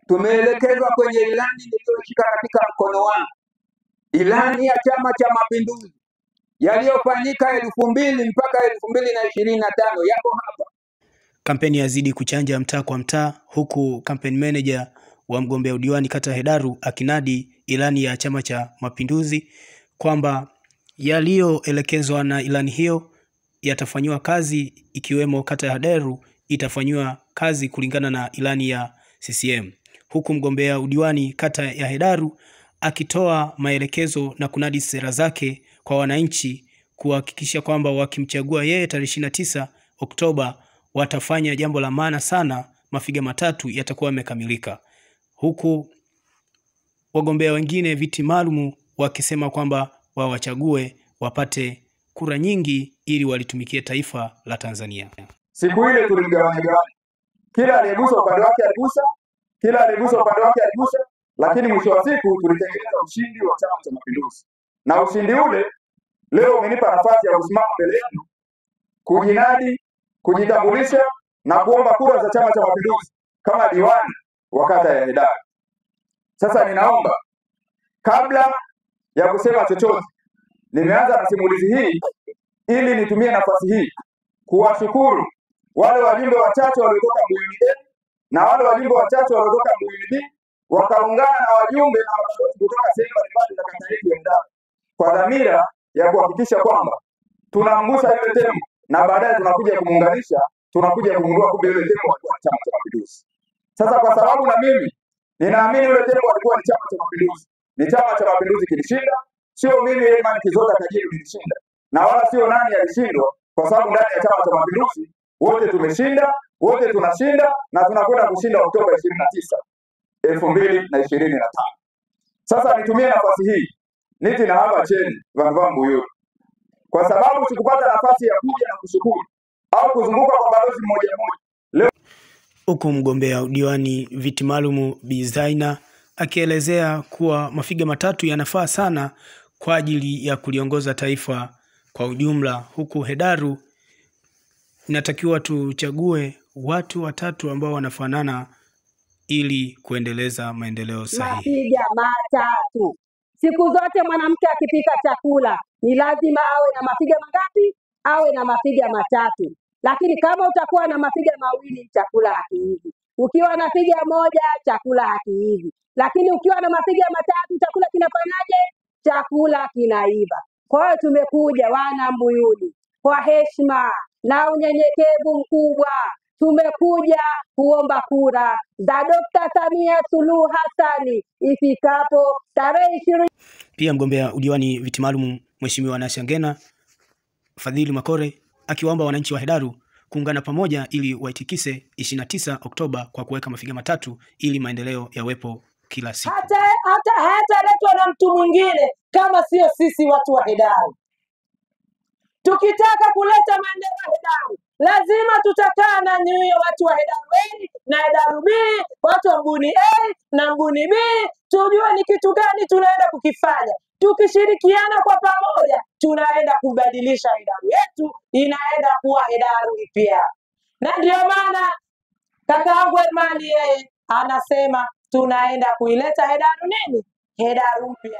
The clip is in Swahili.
tumeelekezwa kwenye ilani niliyoshika katika mkono wangu, ilani ya Chama cha Mapinduzi yaliyofanyika 2000 mpaka 2025 yapo hapa. Kampeni yazidi kuchanja mtaa kwa mtaa, huku campaign manager wa mgombea udiwani kata Hedaru akinadi ilani ya Chama cha Mapinduzi kwamba yaliyoelekezwa na ilani hiyo yatafanywa kazi, ikiwemo kata ya Hedaru itafanywa kazi kulingana na ilani ya CCM. Huku mgombea udiwani kata ya Hedaru akitoa maelekezo na kunadi sera zake kwa wananchi kuhakikisha kwamba wakimchagua yeye tarehe 29 Oktoba watafanya jambo la maana sana, mafiga matatu yatakuwa yamekamilika. Huku wagombea wengine viti maalum wakisema kwamba wawachague wapate kura nyingi ili walitumikie taifa la Tanzania. Siku ile tuligawanya, kila aliyegusa upande wake aligusa, kila aliyegusa upande wake aligusa, lakini mwisho wa siku tulitengeneza ushindi wa Chama cha Mapinduzi. Na ushindi ule leo umenipa nafasi ya kusimama mbele yenu kujinadi, kujitambulisha na kuomba kura za Chama cha Mapinduzi kama diwani wa kata ya Hedaru. Sasa ninaomba, kabla ya kusema chochote, nimeanza na simulizi hii ili nitumie nafasi hii kuwashukuru wale wajumbe wachache waliotoka Mbuyuni A na wale wajumbe wachache waliotoka Mbuyuni B wakaungana na wajumbe na wabalozi kutoka sehemu mbalimbali za kata yetu ya Hedaru kwa dhamira ya kuhakikisha kwamba tunamgusa yule tembo na baadaye tunakuja kumuunganisha, tunakuja kumgundua kumbe yule tembo alikuwa Chama cha Mapinduzi. Sasa kwa sababu na mimi ninaamini yule tembo alikuwa ni Chama cha Mapinduzi, ni Chama cha Mapinduzi kilishinda, sio mimi Herman Kizota Kajiru nilishinda, na wala sio nani alishindwa, kwa sababu ndani ya Chama cha Mapinduzi wote tumeshinda, wote tunashinda na tunakwenda kushinda Oktoba 29, 2025. Sasa nitumie nafasi hii niti na hapa cheni vangu Mbuyuni, kwa sababu sikupata nafasi ya kuja na kushukuru au kuzunguka kwa balozi mmoja mmoja leo. Huku mgombea udiwani viti maalum Bi Zaina akielezea kuwa mafiga matatu yanafaa sana kwa ajili ya kuliongoza taifa kwa ujumla, huku Hedaru inatakiwa tuchague watu watatu ambao wanafanana ili kuendeleza maendeleo sahihi. Mafiga matatu. Siku zote mwanamke akipika chakula ni lazima awe na mafiga mangapi? Awe na mafiga matatu. Lakini kama utakuwa na mafiga mawili chakula hakiivi. Ukiwa na figa moja chakula hakiivi. Lakini ukiwa na mafiga matatu chakula kinafanyaje? Chakula kinaiva. Kwa hiyo tumekuja wana Mbuyuni kwa heshima na unyenyekevu mkubwa, tumekuja kuomba kura za Dr. Samia Suluhu Hassan ifikapo tarehe 20. Pia mgombea udiwani viti maalum Mheshimiwa Nashangena Fadhili Makore akiwaomba wananchi wa Hedaru kuungana pamoja ili waitikise 29 Oktoba kwa kuweka mafiga matatu ili maendeleo yawepo kila siku. Hata letwa na mtu mwingine kama sio sisi watu wa Hedaru. Tukitaka kuleta maendeleo Hedaru, lazima tutakaa na nyinyi watu wa Hedaru A na Hedaru B, watu wa Mbuyuni A na Mbuyuni B, tujue ni kitu gani tunaenda kukifanya. Tukishirikiana kwa pamoja, tunaenda kubadilisha Hedaru yetu, inaenda kuwa Hedaru mpya. Na ndio maana kakaangu Herman yeye anasema tunaenda kuileta Hedaru nini? Hedaru mpya.